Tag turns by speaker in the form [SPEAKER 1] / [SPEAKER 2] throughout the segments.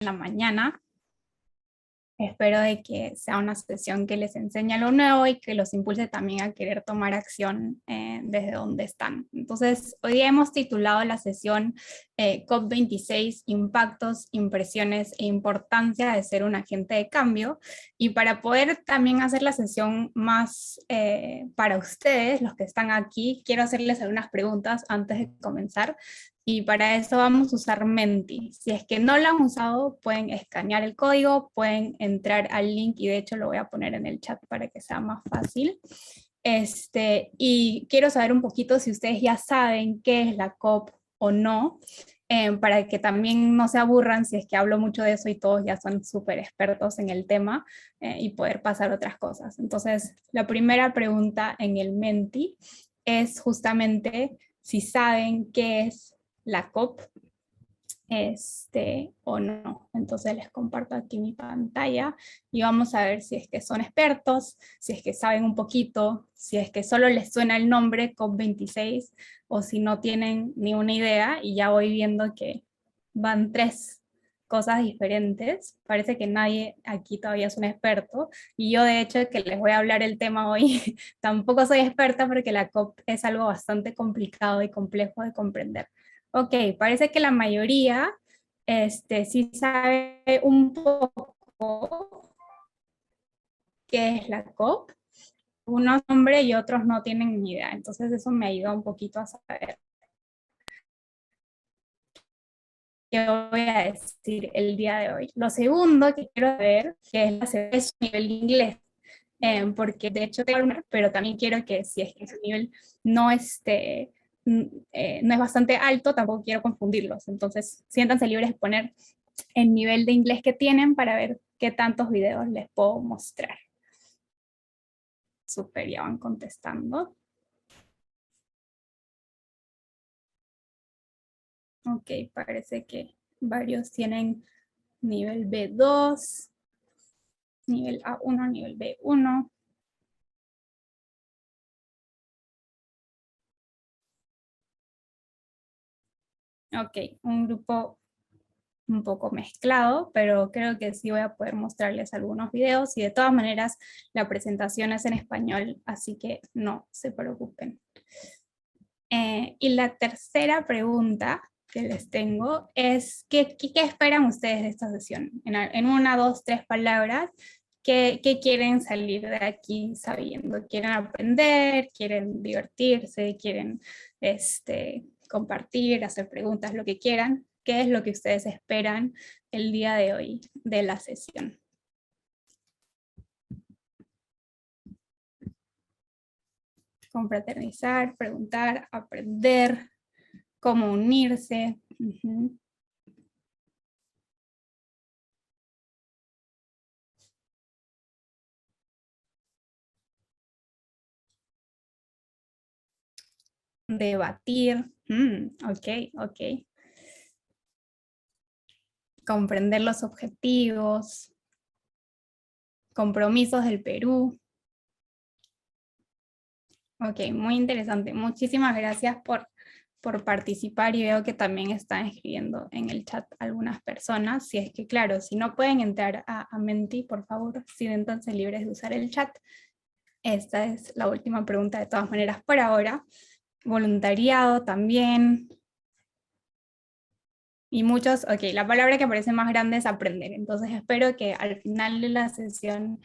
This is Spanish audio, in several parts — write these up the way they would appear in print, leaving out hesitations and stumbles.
[SPEAKER 1] la mañana. Espero de que sea una sesión que les enseñe algo nuevo y que los impulse también a querer tomar acción desde donde están. Entonces, hoy día hemos titulado la sesión COP26, Impactos, Impresiones e Importancia de ser un agente de cambio. Y para poder también hacer la sesión más para ustedes, los que están aquí, quiero hacerles algunas preguntas antes de comenzar. Y para eso vamos a usar Menti. Si es que no lo han usado, pueden escanear el código, pueden entrar al link y de hecho lo voy a poner en el chat para que sea más fácil. Y quiero saber un poquito si ustedes ya saben qué es la COP o no, para que también no se aburran si es que hablo mucho de eso y todos ya son súper expertos en el tema y poder pasar otras cosas. Entonces, la primera pregunta en el Menti es justamente si saben qué es la COP o no. Entonces les comparto aquí mi pantalla y vamos a ver si es que son expertos, si es que saben un poquito, si es que solo les suena el nombre COP26 o si no tienen ni una idea, y ya voy viendo que van 3 cosas diferentes. Parece que nadie aquí todavía es un experto, y yo de hecho que les voy a hablar el tema hoy tampoco soy experta porque la COP es algo bastante complicado y complejo de comprender. Ok, parece que la mayoría sí sabe un poco qué es la COP. Unos hombres y otros no tienen ni idea, entonces eso me ayuda un poquito a saber qué voy a decir el día de hoy. Lo segundo que quiero ver que es su nivel de inglés, porque de hecho tengo pero también quiero que si es que su nivel no no es bastante alto, tampoco quiero confundirlos. Entonces, siéntanse libres de poner el nivel de inglés que tienen para ver qué tantos videos les puedo mostrar. Súper, ya van contestando. Ok, parece que varios tienen nivel B2, nivel A1, nivel B1. Ok, un grupo un poco mezclado, pero creo que sí voy a poder mostrarles algunos videos y de todas maneras la presentación es en español, así que no se preocupen. Y la tercera pregunta que les tengo es, ¿qué esperan ustedes de esta sesión? En una, dos, tres palabras, ¿qué quieren salir de aquí sabiendo? ¿Quieren aprender? ¿Quieren divertirse? ¿Quieren compartir, hacer preguntas, lo que quieran? ¿Qué es lo que ustedes esperan el día de hoy de la sesión? Confraternizar, preguntar, aprender, cómo unirse. Debatir. Ok, ok. Comprender los objetivos, compromisos del Perú. Ok, muy interesante. Muchísimas gracias por participar, y veo que también están escribiendo en el chat algunas personas. Si es que, claro, si no pueden entrar a Menti, por favor, siéntanse libres de usar el chat. Esta es la última pregunta de todas maneras por ahora. Voluntariado también. Y muchos, ok, la palabra que parece más grande es aprender. Entonces espero que al final de la sesión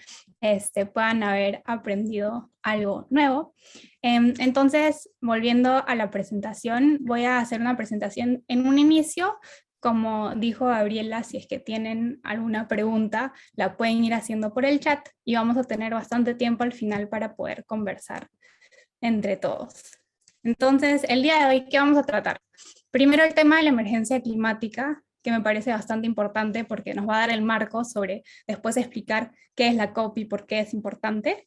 [SPEAKER 1] puedan haber aprendido algo nuevo. Entonces, volviendo a la presentación, voy a hacer una presentación en un inicio. Como dijo Gabriela, si es que tienen alguna pregunta, la pueden ir haciendo por el chat y vamos a tener bastante tiempo al final para poder conversar entre todos. Entonces, el día de hoy, ¿qué vamos a tratar? Primero, el tema de la emergencia climática, que me parece bastante importante porque nos va a dar el marco sobre después explicar qué es la COP y por qué es importante.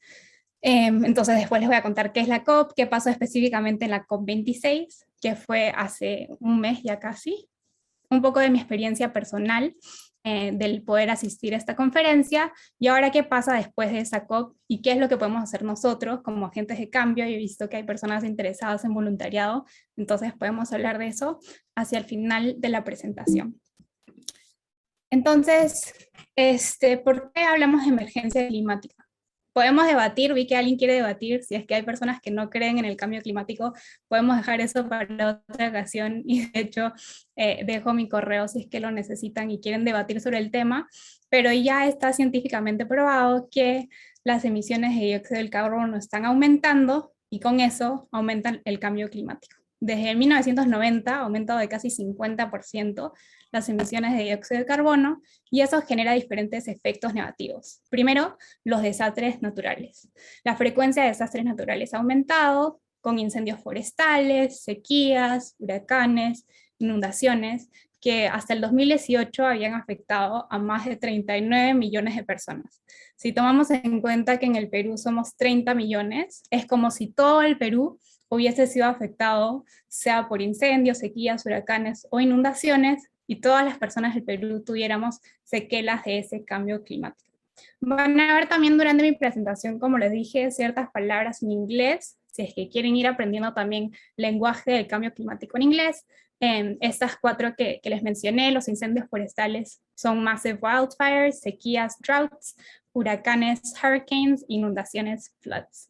[SPEAKER 1] Entonces, después les voy a contar qué es la COP, qué pasó específicamente en la COP26, que fue hace un mes ya casi, un poco de mi experiencia personal del poder asistir a esta conferencia, y ahora qué pasa después de esa COP y qué es lo que podemos hacer nosotros como agentes de cambio. Yo he visto que hay personas interesadas en voluntariado, entonces podemos hablar de eso hacia el final de la presentación. Entonces, ¿por qué hablamos de emergencia climática? Podemos debatir, vi que alguien quiere debatir, si es que hay personas que no creen en el cambio climático, podemos dejar eso para otra ocasión y de hecho dejo mi correo si es que lo necesitan y quieren debatir sobre el tema, pero ya está científicamente probado que las emisiones de dióxido de carbono están aumentando y con eso aumentan el cambio climático. Desde 1990 ha aumentado de casi 50% las emisiones de dióxido de carbono y eso genera diferentes efectos negativos. Primero, los desastres naturales. La frecuencia de desastres naturales ha aumentado con incendios forestales, sequías, huracanes, inundaciones, que hasta el 2018 habían afectado a más de 39 millones de personas. Si tomamos en cuenta que en el Perú somos 30 millones, es como si todo el Perú hubiese sido afectado, sea por incendios, sequías, huracanes o inundaciones, y todas las personas del Perú tuviéramos secuelas de ese cambio climático. Van a ver también durante mi presentación, como les dije, ciertas palabras en inglés, si es que quieren ir aprendiendo también lenguaje del cambio climático en inglés. Estas cuatro que les mencioné, los incendios forestales, son massive wildfires, sequías, droughts, huracanes, hurricanes, inundaciones, floods.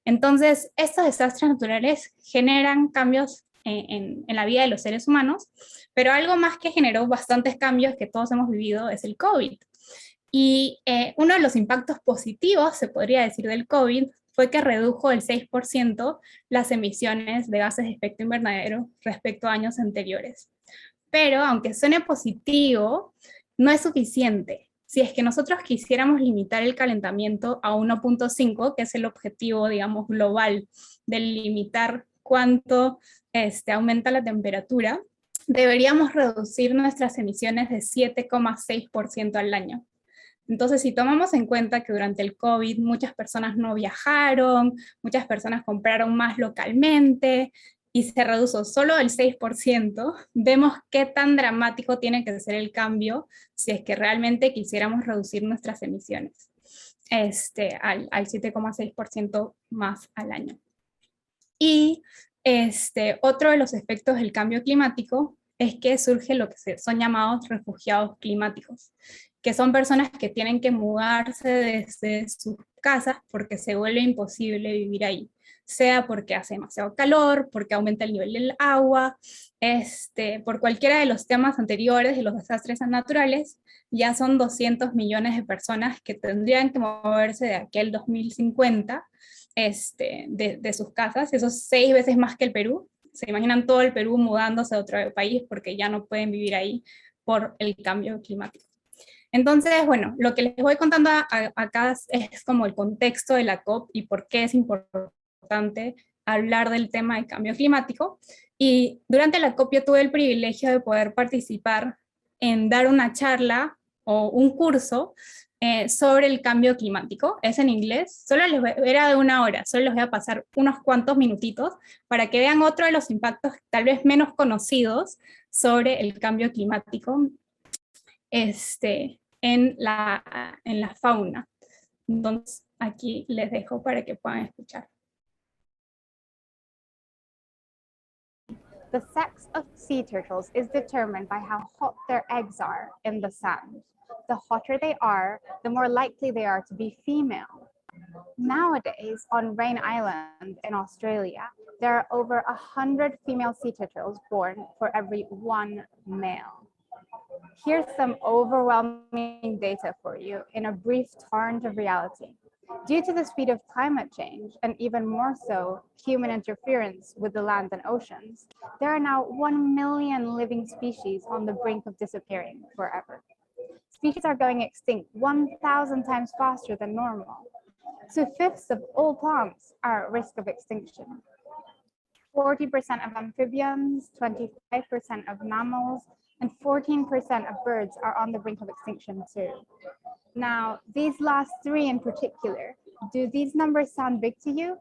[SPEAKER 1] Entonces, estos desastres naturales generan cambios en la vida de los seres humanos, pero algo más que generó bastantes cambios que todos hemos vivido es el COVID. Y uno de los impactos positivos, se podría decir, del COVID fue que redujo el 6% las emisiones de gases de efecto invernadero respecto a años anteriores. Pero aunque suene positivo, no es suficiente. Si es que nosotros quisiéramos limitar el calentamiento a 1.5, que es el objetivo, digamos, global de limitar cuánto aumenta la temperatura, deberíamos reducir nuestras emisiones de 7,6% al año. Entonces, si tomamos en cuenta que durante el COVID muchas personas no viajaron, muchas personas compraron más localmente y se redujo solo el 6%, vemos qué tan dramático tiene que ser el cambio si es que realmente quisiéramos reducir nuestras emisiones al 7,6% más al año. Y otro de los efectos del cambio climático es que surge lo que son llamados refugiados climáticos, que son personas que tienen que mudarse desde sus casas porque se vuelve imposible vivir ahí, sea porque hace demasiado calor, porque aumenta el nivel del agua, por cualquiera de los temas anteriores de los desastres naturales. Ya son 200 millones de personas que tendrían que moverse de aquí al 2050 de sus casas, eso es 6 veces más que el Perú. Se imaginan todo el Perú mudándose a otro país porque ya no pueden vivir ahí por el cambio climático. Entonces, bueno, lo que les voy contando acá es como el contexto de la COP y por qué es importante hablar del tema del cambio climático. Y durante la COP yo tuve el privilegio de poder participar en dar una charla o un curso sobre el cambio climático. Es en inglés, era de 1 hora, solo les voy a pasar unos cuantos minutitos para que vean otro de los impactos tal vez menos conocidos sobre el cambio climático en la fauna. Entonces, aquí les dejo para que puedan escuchar.
[SPEAKER 2] The sex of sea turtles is determined by how hot their eggs are in the sand. The hotter they are, the more likely they are to be female. Nowadays, on Rain Island in Australia, there are over 100 female sea turtles born for every 1 male. Here's some overwhelming data for you in a brief torrent of reality. Due to the speed of climate change, and even more so, human interference with the land and oceans, there are now 1 million living species on the brink of disappearing forever. Species are going extinct 1,000 times faster than normal. 2/5 of all plants are at risk of extinction. 40% of amphibians, 25% of mammals, and 14% of birds are on the brink of extinction too. Now, these last 3 in particular, do these numbers sound big to you?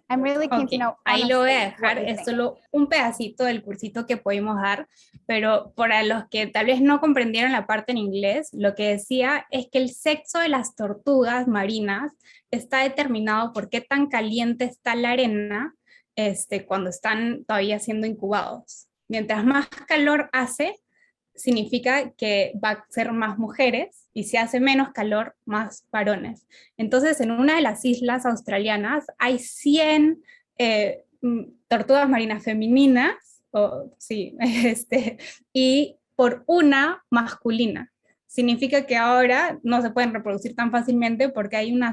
[SPEAKER 2] I'm really keen to know.
[SPEAKER 1] Ahí lo voy a dejar, es solo un pedacito del cursito que pudimos dar, pero para los que tal vez no comprendieron la parte en inglés, lo que decía es que el sexo de las tortugas marinas está determinado por qué tan caliente está la arena cuando están todavía siendo incubados. Mientras más calor hace, significa que va a ser más mujeres y si hace menos calor, más varones. Entonces, en una de las islas australianas hay 100 tortugas marinas femeninas, sí, y por una masculina. Significa que ahora no se pueden reproducir tan fácilmente porque hay un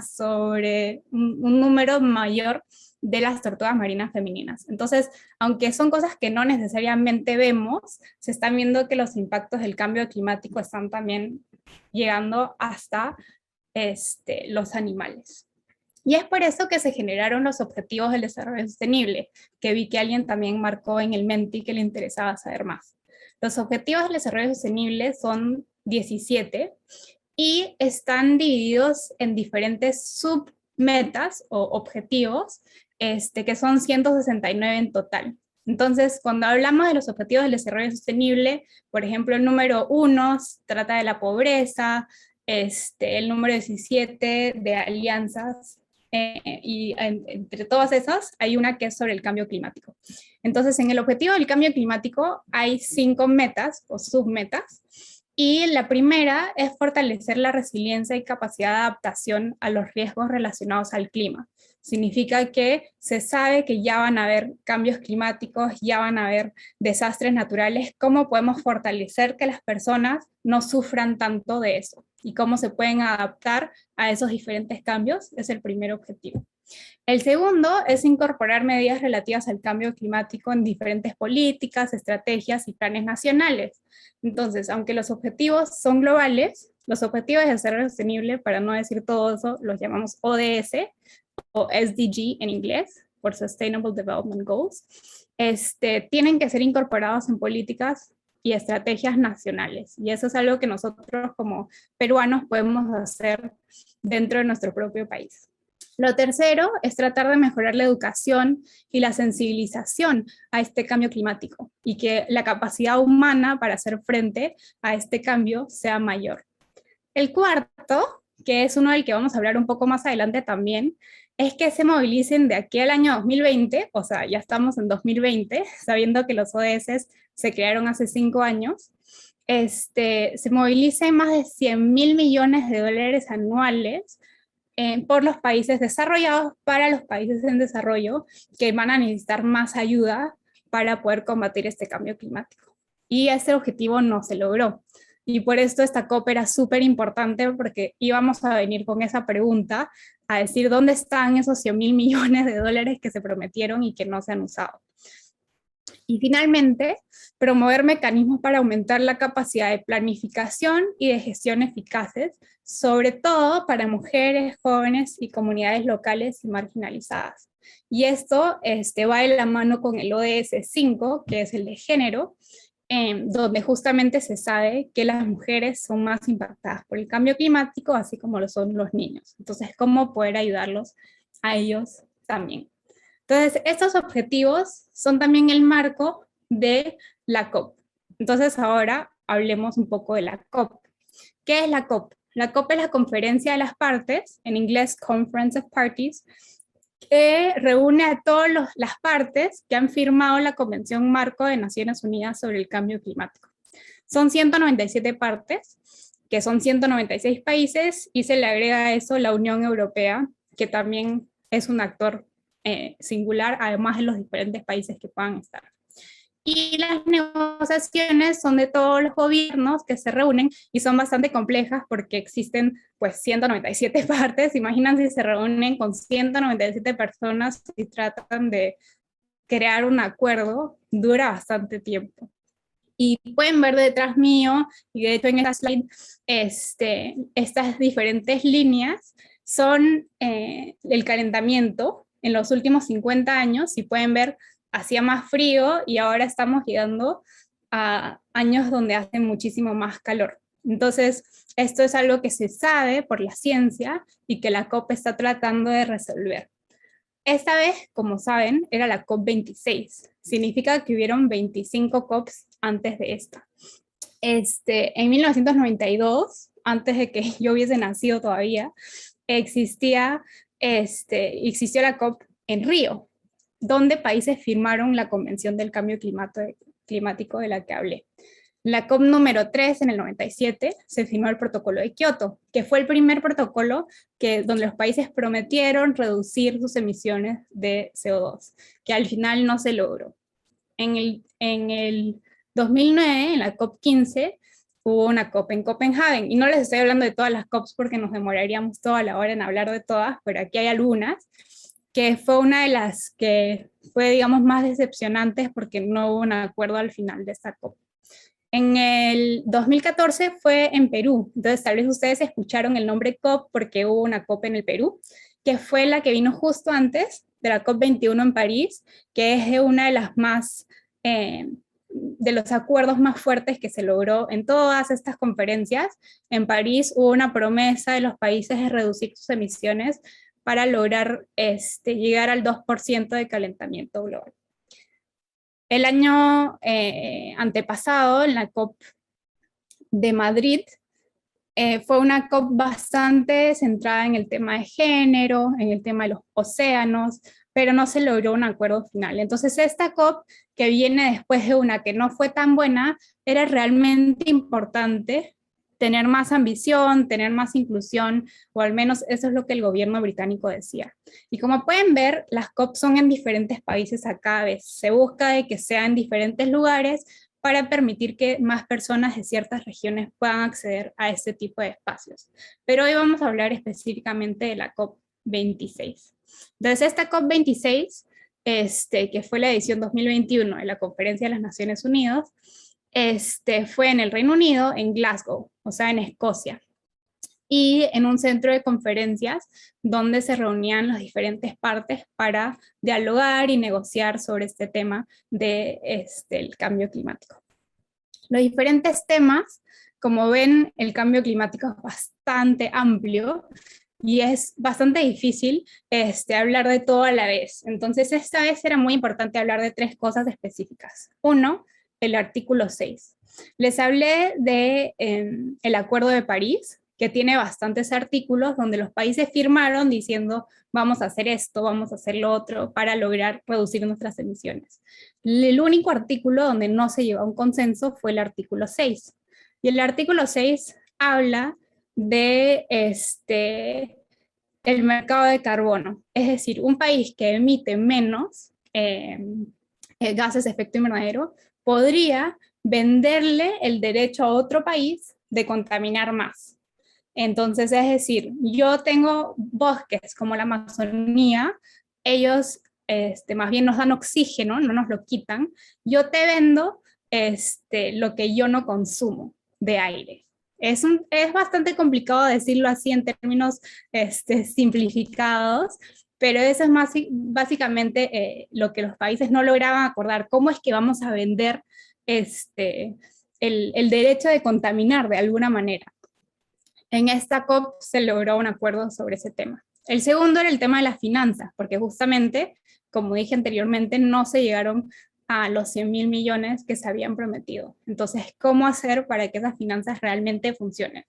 [SPEAKER 1] número mayor de las tortugas marinas femeninas. Entonces, aunque son cosas que no necesariamente vemos, se están viendo que los impactos del cambio climático están también llegando hasta los animales. Y es por eso que se generaron los Objetivos del Desarrollo Sostenible, que vi que alguien también marcó en el Menti que le interesaba saber más. Los Objetivos del Desarrollo Sostenible son 17 y están divididos en diferentes submetas o objetivos, que son 169 en total. Entonces, cuando hablamos de los Objetivos del Desarrollo Sostenible, por ejemplo, el número 1 trata de la pobreza, el número 17 de alianzas, y entre todas esas hay una que es sobre el cambio climático. Entonces, en el objetivo del cambio climático hay 5 metas o submetas, y la primera es fortalecer la resiliencia y capacidad de adaptación a los riesgos relacionados al clima. Significa que se sabe que ya van a haber cambios climáticos, ya van a haber desastres naturales. ¿Cómo podemos fortalecer que las personas no sufran tanto de eso? Y cómo se pueden adaptar a esos diferentes cambios es el primer objetivo. El segundo es incorporar medidas relativas al cambio climático en diferentes políticas, estrategias y planes nacionales. Entonces, aunque los objetivos son globales, los objetivos de desarrollo sostenible, para no decir todo eso, los llamamos ODS o SDG en inglés, por Sustainable Development Goals, tienen que ser incorporados en políticas y estrategias nacionales. Y eso es algo que nosotros como peruanos podemos hacer dentro de nuestro propio país. Lo tercero es tratar de mejorar la educación y la sensibilización a este cambio climático y que la capacidad humana para hacer frente a este cambio sea mayor. El cuarto, que es uno del que vamos a hablar un poco más adelante también, es que se movilicen de aquí al año 2020, o sea, ya estamos en 2020, sabiendo que los ODS se crearon hace 5 años, se movilicen más de 100.000 millones de dólares anuales por los países desarrollados para los países en desarrollo que van a necesitar más ayuda para poder combatir este cambio climático. Y ese objetivo no se logró. Y por esto esta COP era súper importante porque íbamos a venir con esa pregunta a decir dónde están esos 100.000 millones de dólares que se prometieron y que no se han usado. Y finalmente, promover mecanismos para aumentar la capacidad de planificación y de gestión eficaces, sobre todo para mujeres, jóvenes y comunidades locales y marginalizadas. Y esto va de la mano con el ODS 5, que es el de género, donde justamente se sabe que las mujeres son más impactadas por el cambio climático, así como lo son los niños. Entonces, ¿cómo poder ayudarlos a ellos también? Entonces, estos objetivos son también el marco de la COP. Entonces, ahora hablemos un poco de la COP. ¿Qué es la COP? La COP es la conferencia de las partes, en inglés Conference of Parties, que reúne a todas las partes que han firmado la Convención Marco de Naciones Unidas sobre el Cambio Climático. Son 197 partes, que son 196 países, y se le agrega a eso la Unión Europea, que también es un actor singular, además de los diferentes países que puedan estar. Y las negociaciones son de todos los gobiernos que se reúnen y son bastante complejas porque existen pues 197 partes. Imagínense si se reúnen con 197 personas y tratan de crear un acuerdo, dura bastante tiempo. Y pueden ver detrás mío, y de hecho en esta slide, estas diferentes líneas son el calentamiento en los últimos 50 años. Si pueden ver, hacía más frío y ahora estamos llegando a años donde hace muchísimo más calor. Entonces, esto es algo que se sabe por la ciencia y que la COP está tratando de resolver. Esta vez, como saben, era la COP26. Significa que hubieron 25 COPs antes de esta. En 1992, antes de que yo hubiese nacido todavía, existió la COP en Río, donde países firmaron la Convención del Cambio Climático de la que hablé. La COP número 3 en el 97 se firmó el protocolo de Kioto, que fue el primer protocolo donde los países prometieron reducir sus emisiones de CO2, que al final no se logró. En el 2009, en la COP 15, hubo una COP en Copenhague, y no les estoy hablando de todas las COPs porque nos demoraríamos toda la hora en hablar de todas, pero aquí hay algunas, que fue una de las que fue, digamos, más decepcionantes porque no hubo un acuerdo al final de esta COP. En el 2014 fue en Perú, entonces tal vez ustedes escucharon el nombre COP porque hubo una COP en el Perú, que fue la que vino justo antes de la COP 21 en París, que es una de las más, de los acuerdos más fuertes que se logró en todas estas conferencias. En París hubo una promesa de los países de reducir sus emisiones para lograr llegar al 2% de calentamiento global. El año antepasado, en la COP de Madrid, fue una COP bastante centrada en el tema de género, en el tema de los océanos, pero no se logró un acuerdo final. Entonces esta COP, que viene después de una que no fue tan buena, era realmente importante tener más ambición, tener más inclusión, o al menos eso es lo que el gobierno británico decía. Y como pueden ver, las COP son en diferentes países a cada vez. Se busca de que sea en diferentes lugares para permitir que más personas de ciertas regiones puedan acceder a este tipo de espacios. Pero hoy vamos a hablar específicamente de la COP 26. Entonces, esta COP 26, que fue la edición 2021 de la Conferencia de las Naciones Unidas, fue en el Reino Unido, en Glasgow, o sea, en Escocia, y en un centro de conferencias donde se reunían las diferentes partes para dialogar y negociar sobre este tema de el cambio climático. Los diferentes temas, como ven, el cambio climático es bastante amplio y es bastante difícil hablar de todo a la vez. Entonces, esta vez era muy importante hablar de 3 cosas específicas. Uno, el artículo 6. Les hablé de el Acuerdo de París, que tiene bastantes artículos donde los países firmaron diciendo vamos a hacer esto, vamos a hacer lo otro para lograr reducir nuestras emisiones. El único artículo donde no se llegó a un consenso fue el artículo 6. Y el artículo 6 habla de el mercado de carbono, es decir, un país que emite menos gases de efecto invernadero podría venderle el derecho a otro país de contaminar más. Entonces, es decir, yo tengo bosques como la Amazonía, ellos más bien nos dan oxígeno, no nos lo quitan, yo te vendo lo que yo no consumo de aire. Es bastante complicado decirlo así en términos simplificados, pero eso es básicamente lo que los países no lograban acordar. ¿Cómo es que vamos a vender el derecho de contaminar de alguna manera? En esta COP se logró un acuerdo sobre ese tema. El segundo era el tema de las finanzas, porque justamente, como dije anteriormente, no se llegaron a los 100.000 millones que se habían prometido. Entonces, ¿cómo hacer para que esas finanzas realmente funcionen?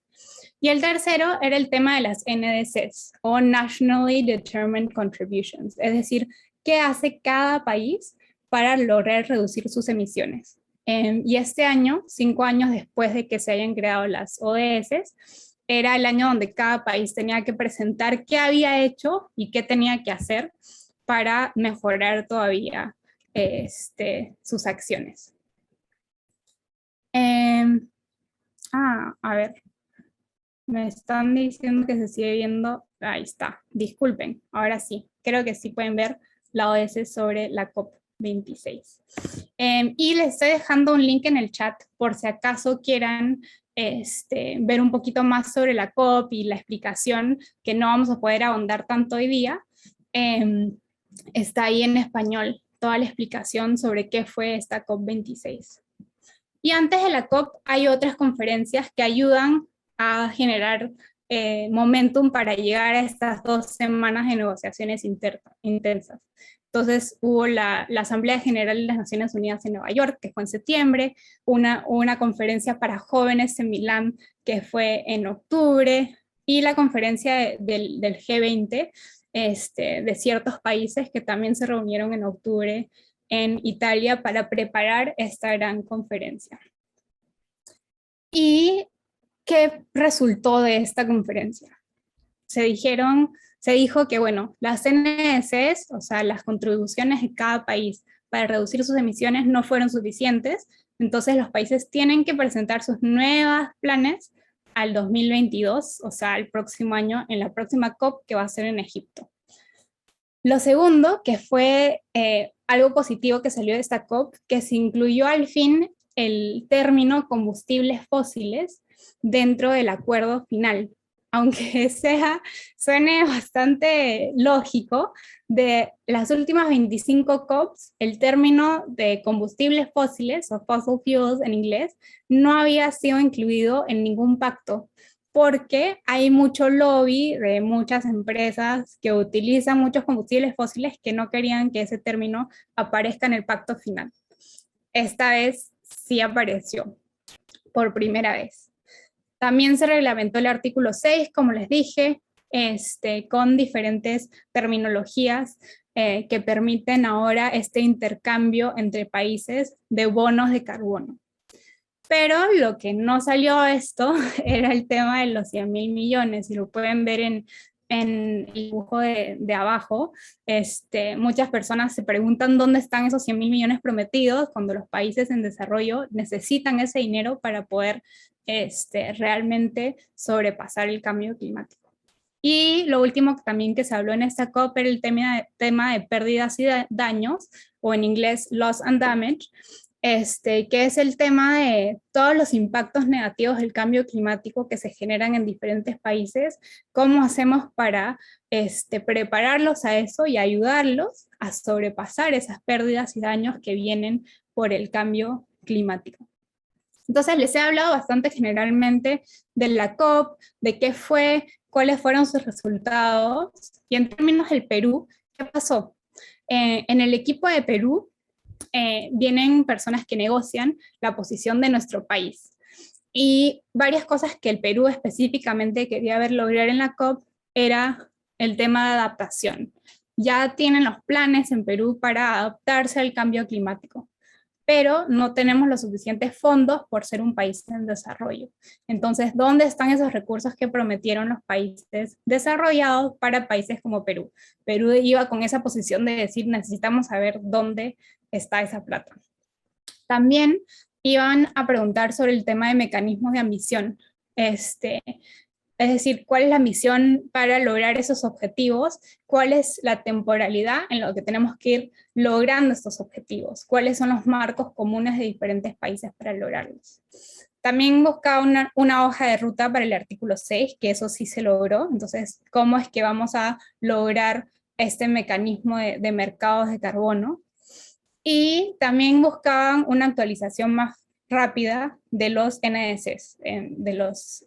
[SPEAKER 1] Y el tercero era el tema de las NDCs, o Nationally Determined Contributions, es decir, ¿qué hace cada país para lograr reducir sus emisiones? Y este año, 5 años después de que se hayan creado las ODS, era el año donde cada país tenía que presentar qué había hecho y qué tenía que hacer para mejorar todavía sus acciones. A ver, me están diciendo que se sigue viendo, ahí está, disculpen, ahora sí, creo que sí pueden ver la ODS sobre la COP26. Y les estoy dejando un link en el chat por si acaso quieran ver un poquito más sobre la COP y la explicación, que no vamos a poder ahondar tanto hoy día. Está ahí en español toda la explicación sobre qué fue esta COP26. Y antes de la COP hay otras conferencias que ayudan a generar momentum para llegar a estas 2 semanas de negociaciones intensas. Entonces hubo la Asamblea General de las Naciones Unidas en Nueva York, que fue en septiembre, una conferencia para jóvenes en Milán, que fue en octubre, y la conferencia del G20 de ciertos países que también se reunieron en octubre en Italia para preparar esta gran conferencia. ¿Y qué resultó de esta conferencia? Se dijo que, bueno, las NDCs, o sea, las contribuciones de cada país para reducir sus emisiones no fueron suficientes, entonces los países tienen que presentar sus nuevos planes al 2022, o sea, el próximo año, en la próxima COP que va a ser en Egipto. Lo segundo, que fue algo positivo que salió de esta COP, que se incluyó al fin el término combustibles fósiles dentro del acuerdo final. Aunque suene bastante lógico, de las últimas 25 COPs, el término de combustibles fósiles, o fossil fuels en inglés, no había sido incluido en ningún pacto, porque hay mucho lobby de muchas empresas que utilizan muchos combustibles fósiles que no querían que ese término aparezca en el pacto final. Esta vez sí apareció por primera vez. También se reglamentó el artículo 6, como les dije, con diferentes terminologías que permiten ahora este intercambio entre países de bonos de carbono. Pero lo que no salió a esto era el tema de los 100.000 millones, y lo pueden ver en el dibujo de abajo. Muchas personas se preguntan dónde están esos 100.000 millones prometidos cuando los países en desarrollo necesitan ese dinero para poder realmente sobrepasar el cambio climático. Y lo último también que se habló en esta COP era el tema de pérdidas y daños, o en inglés loss and damage, que es el tema de todos los impactos negativos del cambio climático que se generan en diferentes países, cómo hacemos para prepararlos a eso y ayudarlos a sobrepasar esas pérdidas y daños que vienen por el cambio climático. Entonces les he hablado bastante generalmente de la COP, de qué fue, cuáles fueron sus resultados, y en términos del Perú, ¿qué pasó? En el equipo de Perú, vienen personas que negocian la posición de nuestro país. Y varias cosas que el Perú específicamente quería ver lograr en la COP era el tema de adaptación. Ya tienen los planes en Perú para adaptarse al cambio climático, pero no tenemos los suficientes fondos por ser un país en desarrollo. Entonces, ¿dónde están esos recursos que prometieron los países desarrollados para países como Perú? Perú iba con esa posición de decir, necesitamos saber dónde está esa plata. También iban a preguntar sobre el tema de mecanismos de ambición. Es decir, cuál es la misión para lograr esos objetivos, cuál es la temporalidad en la que tenemos que ir logrando estos objetivos, cuáles son los marcos comunes de diferentes países para lograrlos. También buscaba una hoja de ruta para el artículo 6, que eso sí se logró. Entonces, ¿cómo es que vamos a lograr este mecanismo de mercados de carbono? Y también buscaban una actualización más rápida de los NDCs, de los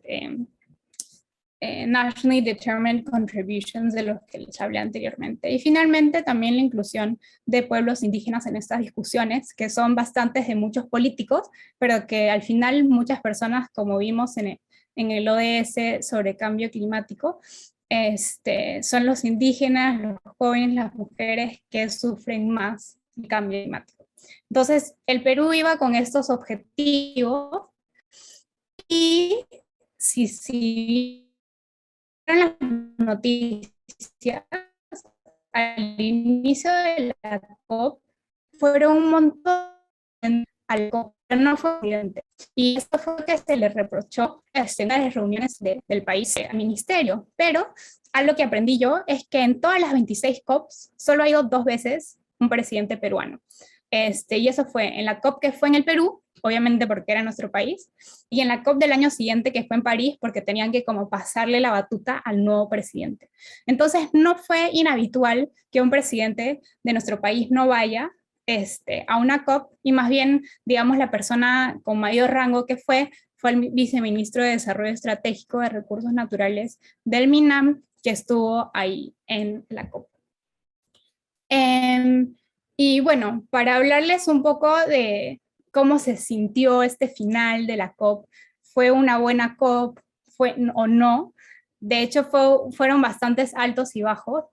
[SPEAKER 1] Nationally Determined Contributions, de los que les hablé anteriormente. Y finalmente también la inclusión de pueblos indígenas en estas discusiones, que son bastantes de muchos políticos, pero que al final muchas personas, como vimos en el ODS sobre cambio climático, son los indígenas, los jóvenes, las mujeres que sufren más el cambio climático. Entonces, el Perú iba con estos objetivos, y si las noticias al inicio de la COP fueron un montón al COP, pero no fue evidente. Y esto fue que se le reprochó en las reuniones del país al ministerio. Pero algo que aprendí yo es que en todas las 26 COPs solo ha ido 2 veces un presidente peruano. Y eso fue en la COP que fue en el Perú, obviamente porque era nuestro país, y en la COP del año siguiente que fue en París, porque tenían que como pasarle la batuta al nuevo presidente. Entonces no fue inhabitual que un presidente de nuestro país no vaya a una COP, y más bien, digamos, la persona con mayor rango que fue el viceministro de Desarrollo Estratégico de Recursos Naturales del MINAM, que estuvo ahí en la COP. Y bueno, para hablarles un poco de cómo se sintió este final de la COP, ¿fue una buena COP o no? De hecho, fueron bastantes altos y bajos.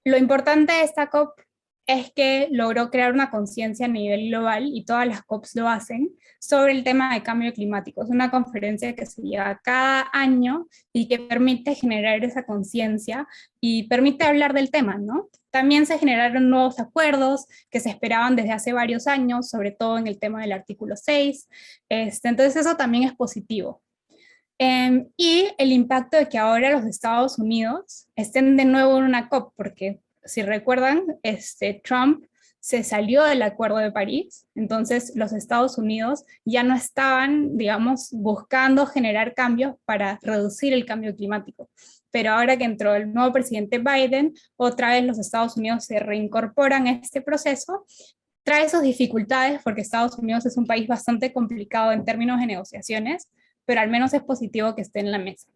[SPEAKER 1] Lo importante de esta COP es que logró crear una conciencia a nivel global, y todas las COPs lo hacen, sobre el tema de cambio climático. Es una conferencia que se lleva cada año y que permite generar esa conciencia y permite hablar del tema, ¿no? También se generaron nuevos acuerdos que se esperaban desde hace varios años, sobre todo en el tema del artículo 6. Entonces eso también es positivo. Y el impacto de que ahora los Estados Unidos estén de nuevo en una COP, porque si recuerdan, Trump se salió del Acuerdo de París, entonces los Estados Unidos ya no estaban, digamos, buscando generar cambios para reducir el cambio climático. Pero ahora que entró el nuevo presidente Biden, otra vez los Estados Unidos se reincorporan a este proceso. Trae sus dificultades porque Estados Unidos es un país bastante complicado en términos de negociaciones, pero al menos es positivo que esté en la mesa.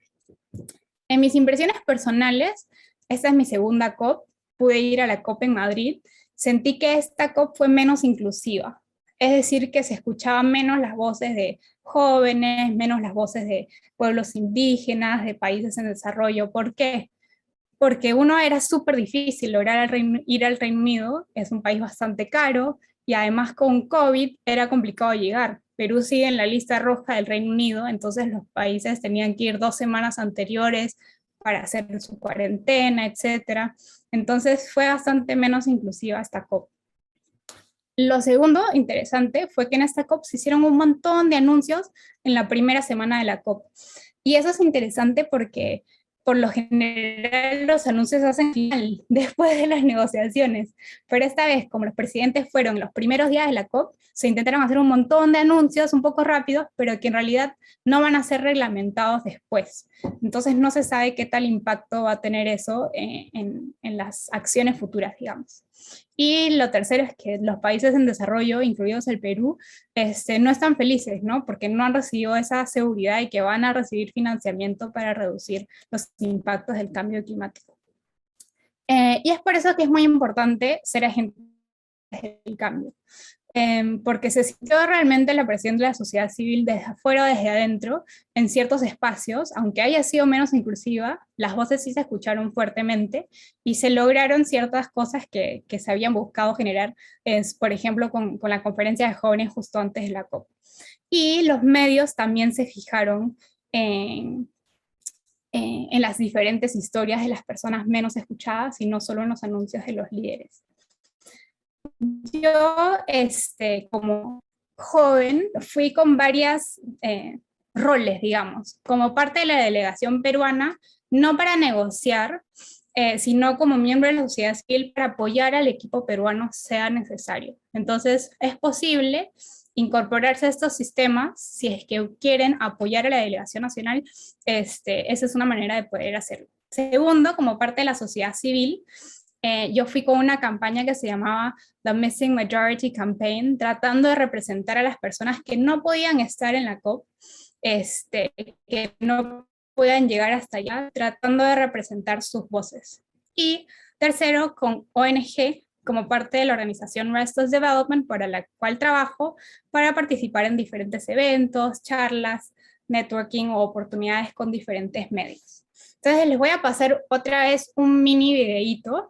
[SPEAKER 1] En mis impresiones personales, esta es mi segunda COP, pude ir a la COP en Madrid, sentí que esta COP fue menos inclusiva, es decir, que se escuchaban menos las voces de jóvenes, menos las voces de pueblos indígenas, de países en desarrollo. ¿Por qué? Porque uno, era súper difícil lograr ir al Reino Unido, es un país bastante caro, y además con COVID era complicado llegar. Perú sigue en la lista roja del Reino Unido, entonces los países tenían que ir 2 semanas anteriores para hacer su cuarentena, etc. Entonces fue bastante menos inclusiva esta COP. Lo segundo interesante fue que en esta COP se hicieron un montón de anuncios en la primera semana de la COP. Y eso es interesante porque por lo general los anuncios se hacen final, después de las negociaciones. Pero esta vez, como los presidentes fueron los primeros días de la COP, se intentaron hacer un montón de anuncios un poco rápidos, pero que en realidad no van a ser reglamentados después. Entonces no se sabe qué tal impacto va a tener eso en las acciones futuras, digamos. Y lo tercero es que los países en desarrollo, incluidos el Perú, no están felices, ¿no? Porque no han recibido esa seguridad y que van a recibir financiamiento para reducir los impactos del cambio climático. Y es por eso que es muy importante ser agentes del cambio. Porque se sintió realmente la presión de la sociedad civil desde afuera o desde adentro, en ciertos espacios, aunque haya sido menos inclusiva, las voces sí se escucharon fuertemente y se lograron ciertas cosas que se habían buscado generar, por ejemplo, con la conferencia de jóvenes justo antes de la COP. Y los medios también se fijaron en las diferentes historias de las personas menos escuchadas y no solo en los anuncios de los líderes. Yo, como joven, fui con varios roles, digamos, como parte de la delegación peruana, no para negociar, sino como miembro de la sociedad civil para apoyar al equipo peruano sea necesario. Entonces, es posible incorporarse a estos sistemas si es que quieren apoyar a la delegación nacional. Esa es una manera de poder hacerlo. Segundo, como parte de la sociedad civil, yo fui con una campaña que se llamaba The Missing Majority Campaign, tratando de representar a las personas que no podían estar en la COP, que no puedan llegar hasta allá, tratando de representar sus voces. Y tercero, con ONG, como parte de la organización Restless Development, para la cual trabajo, para participar en diferentes eventos, charlas, networking o oportunidades con diferentes medios. Entonces les voy a pasar otra vez un mini videíto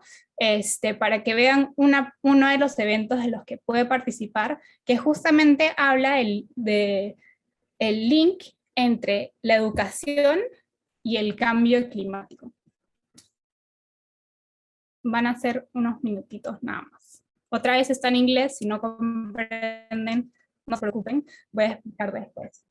[SPEAKER 1] para que vean uno de los eventos de los que puede participar, que justamente habla del link entre la educación y el cambio climático. Van a ser unos minutitos nada más. Otra vez está en inglés, si no comprenden, no se preocupen, voy a explicar después.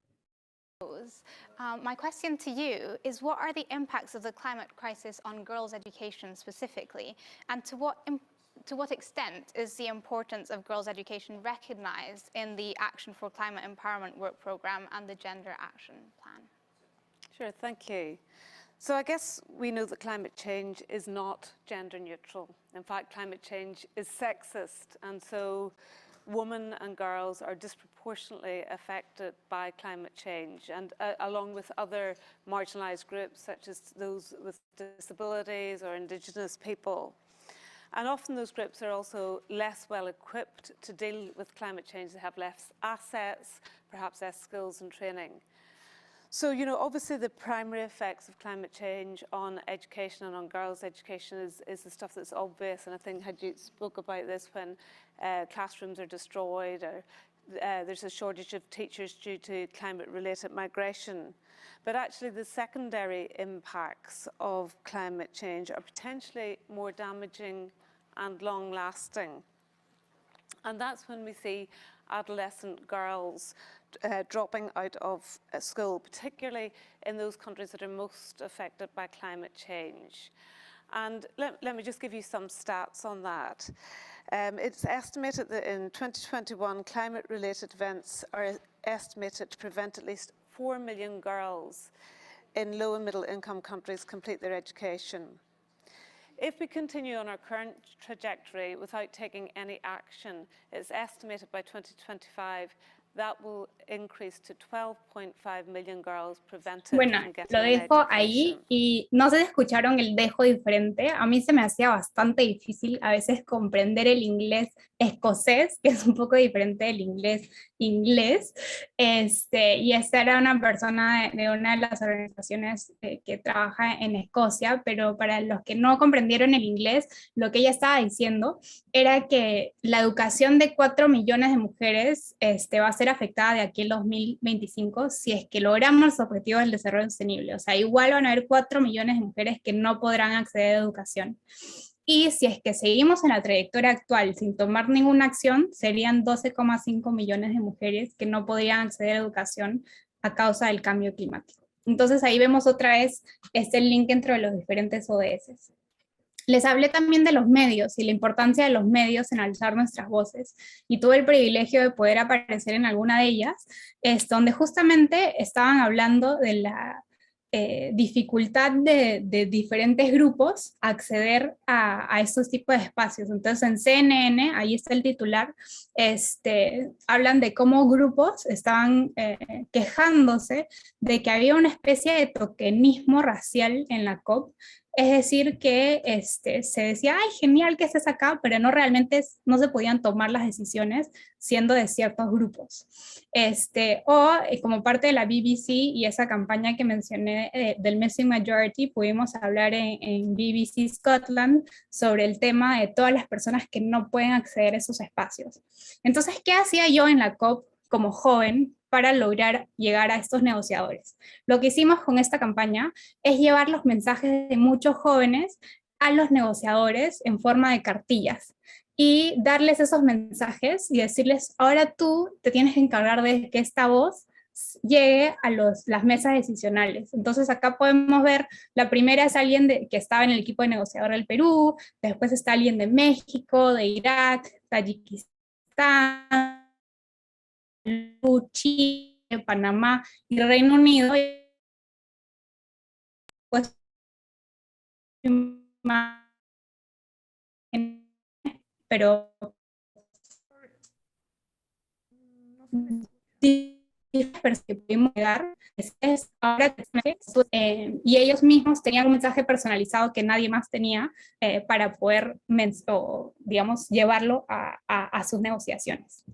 [SPEAKER 2] My question to you is, what are the impacts of the climate crisis on girls' education specifically, and to what extent is the importance of girls' education recognized in the Action for Climate Empowerment Work Programme and the Gender Action Plan?
[SPEAKER 3] Sure, thank you. So I guess we know that climate change is not gender neutral. In fact, climate change is sexist, and so women and girls are disproportionately affected by climate change, and along with other marginalised groups such as those with disabilities or Indigenous people. And often those groups are also less well equipped to deal with climate change. They have less assets, perhaps less skills and training. So, you know, obviously the primary effects of climate change on education and on girls' education is the stuff that's obvious. And I think Hajit spoke about this when classrooms are destroyed, or there's a shortage of teachers due to climate-related migration. But actually the secondary impacts of climate change are potentially more damaging and long-lasting. And that's when we see adolescent girls dropping out of school, particularly in those countries that are most affected by climate change. And let me just give you some stats on that. It's estimated that in 2021, climate-related events are estimated to prevent at least 4 million girls in low and middle income countries complete their education. If we continue on our current trajectory without taking any action, it's estimated by 2025 that will increase to 12.5 million girls prevented
[SPEAKER 1] Bueno,
[SPEAKER 3] from getting
[SPEAKER 1] lo
[SPEAKER 3] an
[SPEAKER 1] dejo
[SPEAKER 3] education.
[SPEAKER 1] ahí y no sé si escucharon el dejo diferente. A mí se me hacía bastante difícil a veces comprender el inglés escocés, que es un poco diferente del inglés inglés. Y esta era una persona de una de las organizaciones que trabaja en Escocia, pero para los que no comprendieron el inglés, lo que ella estaba diciendo era que la educación de 4 millones de mujeres va a ser afectada de aquí al 2025 si es que logramos los objetivos del desarrollo sostenible. O sea, igual van a haber 4 millones de mujeres que no podrán acceder a educación. Y si es que seguimos en la trayectoria actual sin tomar ninguna acción, serían 12,5 millones de mujeres que no podrían acceder a educación a causa del cambio climático. Entonces ahí vemos otra vez el link entre los diferentes ODS. Les hablé también de los medios y la importancia de los medios en alzar nuestras voces, y tuve el privilegio de poder aparecer en alguna de ellas, donde justamente estaban hablando de la dificultad de diferentes grupos acceder a estos tipos de espacios. Entonces en CNN, ahí está el titular, hablan de cómo grupos estaban quejándose de que había una especie de tokenismo racial en la COP. Es decir, que se decía, ay, genial que estés acá, pero no realmente no se podían tomar las decisiones siendo de ciertos grupos. Como parte de la BBC y esa campaña que mencioné del Missing Majority, pudimos hablar en BBC Scotland sobre el tema de todas las personas que no pueden acceder a esos espacios. Entonces, ¿qué hacía yo en la COP como joven para lograr llegar a estos negociadores? Lo que hicimos con esta campaña es llevar los mensajes de muchos jóvenes a los negociadores en forma de cartillas y darles esos mensajes y decirles, ahora tú te tienes que encargar de que esta voz llegue a las mesas decisionales. Entonces acá podemos ver, la primera es alguien que estaba en el equipo de negociador del Perú, después está alguien de México, de Irak, Tayikistán, Chile, Panamá y Reino Unido, pues, pero que pudimos llegar ahora, y ellos mismos tenían un mensaje personalizado que nadie más tenía para poder, digamos, llevarlo a sus negociaciones.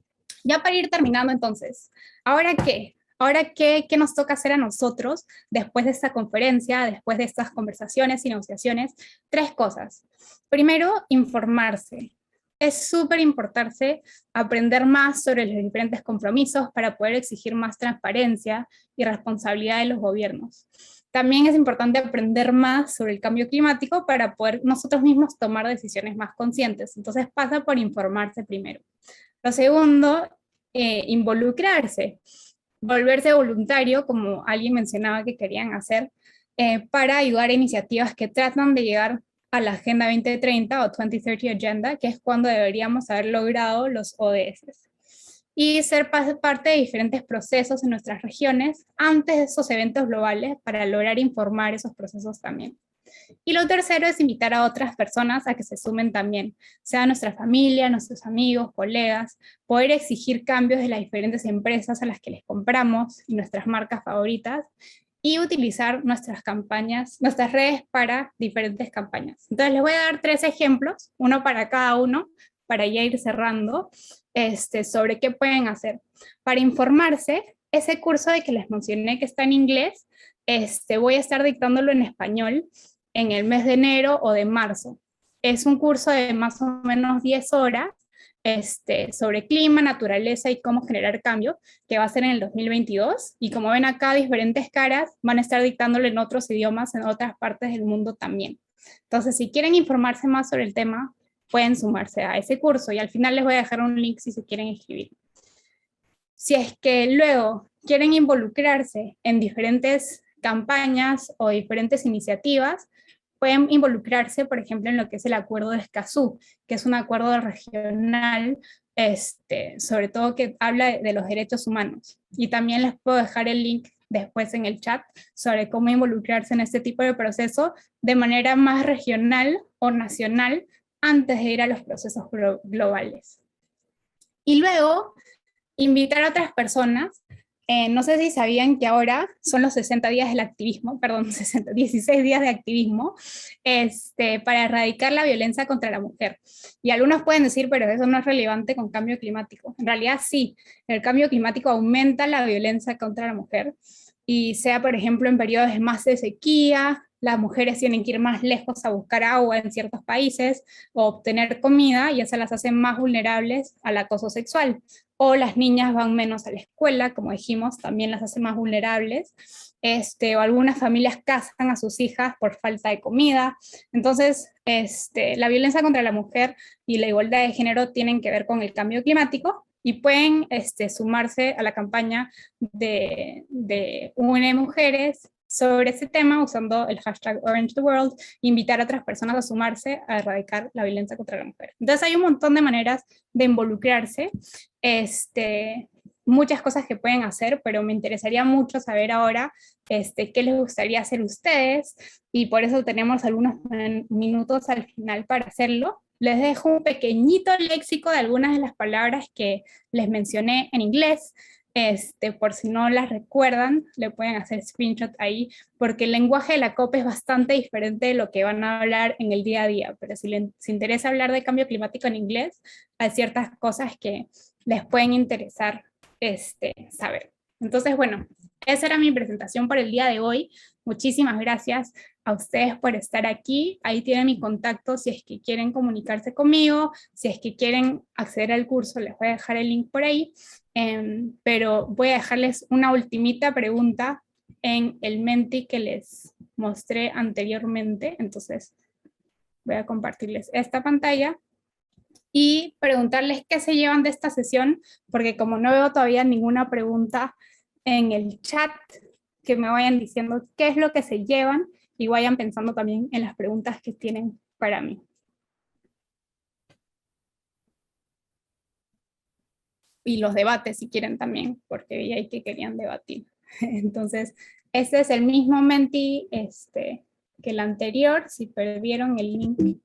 [SPEAKER 1] Ya para ir terminando entonces, ¿ahora qué? Ahora, ¿qué nos toca hacer a nosotros después de esta conferencia, después de estas conversaciones y negociaciones? 3 cosas. Primero, informarse. Es súper importante aprender más sobre los diferentes compromisos para poder exigir más transparencia y responsabilidad de los gobiernos. También es importante aprender más sobre el cambio climático para poder nosotros mismos tomar decisiones más conscientes. Entonces pasa por informarse primero. Lo segundo, involucrarse, volverse voluntario, como alguien mencionaba que querían hacer, para ayudar a iniciativas que tratan de llegar a la Agenda 2030 o 2030 Agenda, que es cuando deberíamos haber logrado los ODS. Y ser parte de diferentes procesos en nuestras regiones antes de esos eventos globales para lograr informar esos procesos también. Y lo tercero es invitar a otras personas a que se sumen también, sea nuestra familia, nuestros amigos, colegas, poder exigir cambios de las diferentes empresas a las que les compramos y nuestras marcas favoritas, y utilizar nuestras campañas, nuestras redes para diferentes campañas. Entonces les voy a dar 3 ejemplos, uno para cada uno, para ya ir cerrando, sobre qué pueden hacer. Para informarse, ese curso de que les mencioné que está en inglés, voy a estar dictándolo en español en el mes de enero o de marzo. Es un curso de más o menos 10 horas sobre clima, naturaleza y cómo generar cambio, que va a ser en el 2022. Y como ven acá, diferentes caras van a estar dictándolo en otros idiomas, en otras partes del mundo también. Entonces, si quieren informarse más sobre el tema, pueden sumarse a ese curso y al final les voy a dejar un link si se quieren inscribir. Si es que luego quieren involucrarse en diferentes campañas o diferentes iniciativas, pueden involucrarse, por ejemplo, en lo que es el acuerdo de Escazú, que es un acuerdo regional, sobre todo que habla de los derechos humanos. Y también les puedo dejar el link después en el chat sobre cómo involucrarse en este tipo de proceso de manera más regional o nacional antes de ir a los procesos globales. Y luego, invitar a otras personas. No sé si sabían que ahora son los 60 días del activismo, perdón, 16 días de activismo, para erradicar la violencia contra la mujer. Y algunos pueden decir, pero eso no es relevante con cambio climático. En realidad sí, el cambio climático aumenta la violencia contra la mujer, y sea, por ejemplo, en periodos más de sequía, las mujeres tienen que ir más lejos a buscar agua en ciertos países o obtener comida, y eso las hace más vulnerables al acoso sexual. O las niñas van menos a la escuela, como dijimos, también las hace más vulnerables, o algunas familias casan a sus hijas por falta de comida. Entonces, la violencia contra la mujer y la igualdad de género tienen que ver con el cambio climático, y pueden sumarse a la campaña de UNE Mujeres sobre ese tema usando el hashtag Orange the World, invitar a otras personas a sumarse a erradicar la violencia contra la mujer. Entonces hay un montón de maneras de involucrarse, muchas cosas que pueden hacer, pero me interesaría mucho saber ahora qué les gustaría hacer ustedes, y por eso tenemos algunos minutos al final para hacerlo. Les dejo un pequeñito léxico de algunas de las palabras que les mencioné en inglés, por si no las recuerdan, le pueden hacer screenshot ahí, porque el lenguaje de la COP es bastante diferente de lo que van a hablar en el día a día, pero si les interesa hablar de cambio climático en inglés, hay ciertas cosas que les pueden interesar saber. Entonces, bueno, esa era mi presentación por el día de hoy. Muchísimas gracias a ustedes por estar aquí. Ahí tienen mi contacto si es que quieren comunicarse conmigo, si es que quieren acceder al curso, les voy a dejar el link por ahí. Pero voy a dejarles una ultimita pregunta en el Menti que les mostré anteriormente. Entonces, voy a compartirles esta pantalla y preguntarles qué se llevan de esta sesión, porque como no veo todavía ninguna pregunta en el chat, que me vayan diciendo qué es lo que se llevan y vayan pensando también en las preguntas que tienen para mí. Y los debates si quieren también, porque vi ahí que querían debatir. Entonces, este es el mismo Menti que el anterior. Si perdieron el link,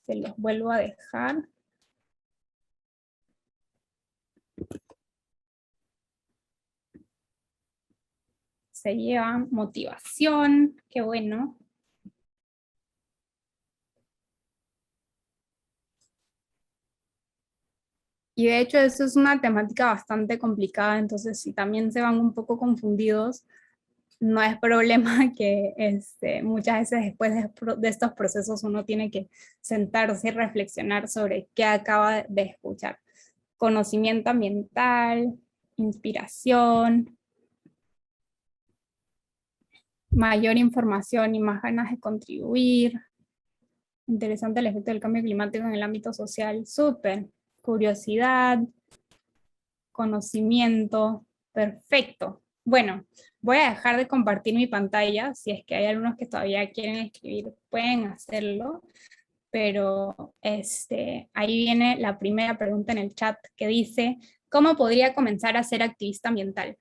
[SPEAKER 1] se los vuelvo a dejar. Se llevan motivación, qué bueno. Y de hecho eso es una temática bastante complicada, entonces si también se van un poco confundidos, no es problema que muchas veces después de estos procesos uno tiene que sentarse y reflexionar sobre qué acaba de escuchar. Conocimiento ambiental, inspiración, mayor información y más ganas de contribuir. Interesante el efecto del cambio climático en el ámbito social, súper. Curiosidad, conocimiento, perfecto. Bueno, voy a dejar de compartir mi pantalla, si es que hay algunos que todavía quieren escribir, pueden hacerlo, pero ahí viene la primera pregunta en el chat que dice, ¿cómo podría comenzar a ser activista ambiental?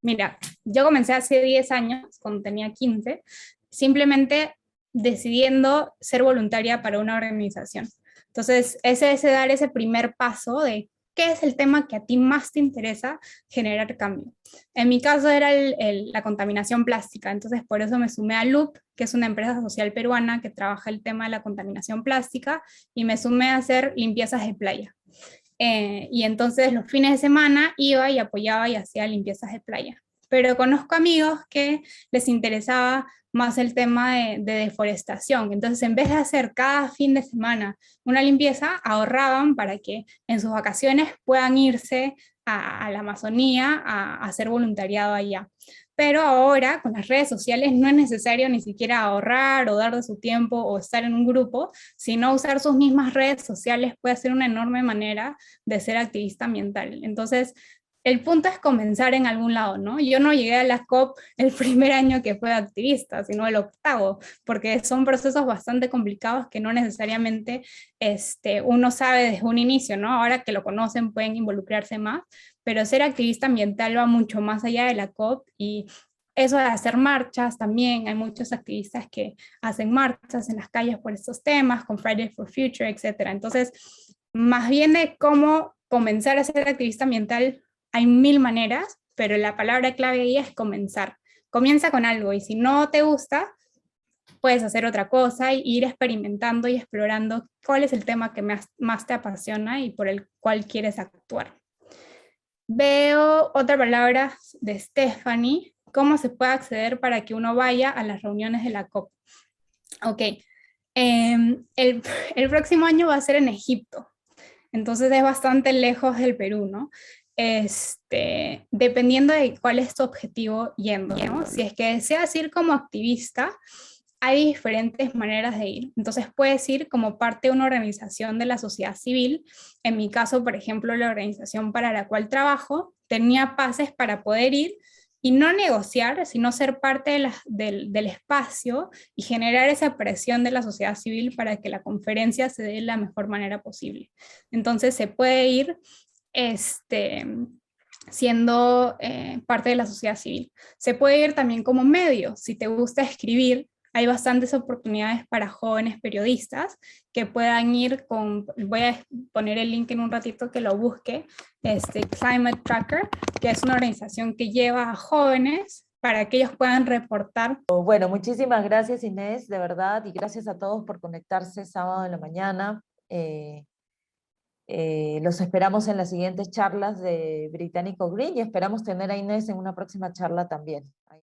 [SPEAKER 1] Mira, yo comencé hace 10 años, cuando tenía 15, simplemente decidiendo ser voluntaria para una organización. Entonces, ese es dar ese primer paso de qué es el tema que a ti más te interesa generar cambio. En mi caso era la contaminación plástica, entonces por eso me sumé a Loop, que es una empresa social peruana que trabaja el tema de la contaminación plástica, y me sumé a hacer limpiezas de playa. y entonces los fines de semana iba y apoyaba y hacía limpiezas de playa. Pero conozco amigos que les interesaba más el tema de deforestación. Entonces, en vez de hacer cada fin de semana una limpieza, ahorraban para que en sus vacaciones puedan irse a la Amazonía a hacer voluntariado allá. Pero ahora con las redes sociales no es necesario ni siquiera ahorrar o dar de su tiempo o estar en un grupo, sino usar sus mismas redes sociales puede ser una enorme manera de ser activista ambiental. Entonces, el punto es comenzar en algún lado, ¿no? Yo no llegué a la COP el primer año que fue activista, sino el octavo, porque son procesos bastante complicados que no necesariamente uno sabe desde un inicio, ¿no? Ahora que lo conocen pueden involucrarse más, pero ser activista ambiental va mucho más allá de la COP y eso de hacer marchas también, hay muchos activistas que hacen marchas en las calles por estos temas, con Fridays for Future, etcétera. Entonces, más bien de cómo comenzar a ser activista ambiental, hay mil maneras, pero la palabra clave ahí es comenzar. Comienza con algo y si no te gusta, puedes hacer otra cosa y ir experimentando y explorando cuál es el tema que más te apasiona y por el cual quieres actuar. Veo otra palabra de Stephanie, cómo se puede acceder para que uno vaya a las reuniones de la COP. Ok, el próximo año va a ser en Egipto, entonces es bastante lejos del Perú, ¿no? Dependiendo de cuál es tu objetivo yendo, ¿no? Si es que deseas ir como activista, hay diferentes maneras de ir. Entonces puedes ir como parte de una organización de la sociedad civil. En mi caso, por ejemplo, la organización para la cual trabajo tenía pases para poder ir y no negociar, sino ser parte del espacio y generar esa presión de la sociedad civil para que la conferencia se dé de la mejor manera posible. Entonces se puede ir siendo parte de la sociedad civil. Se puede ir también como medio, si te gusta escribir, hay bastantes oportunidades para jóvenes periodistas que puedan ir con, voy a poner el link en un ratito que lo busque, Climate Tracker, que es una organización que lleva a jóvenes para que ellos puedan reportar.
[SPEAKER 4] Bueno, muchísimas gracias Inés, de verdad, y gracias a todos por conectarse sábado en la mañana. Los esperamos en las siguientes charlas de Británico Green y esperamos tener a Inés en una próxima charla también.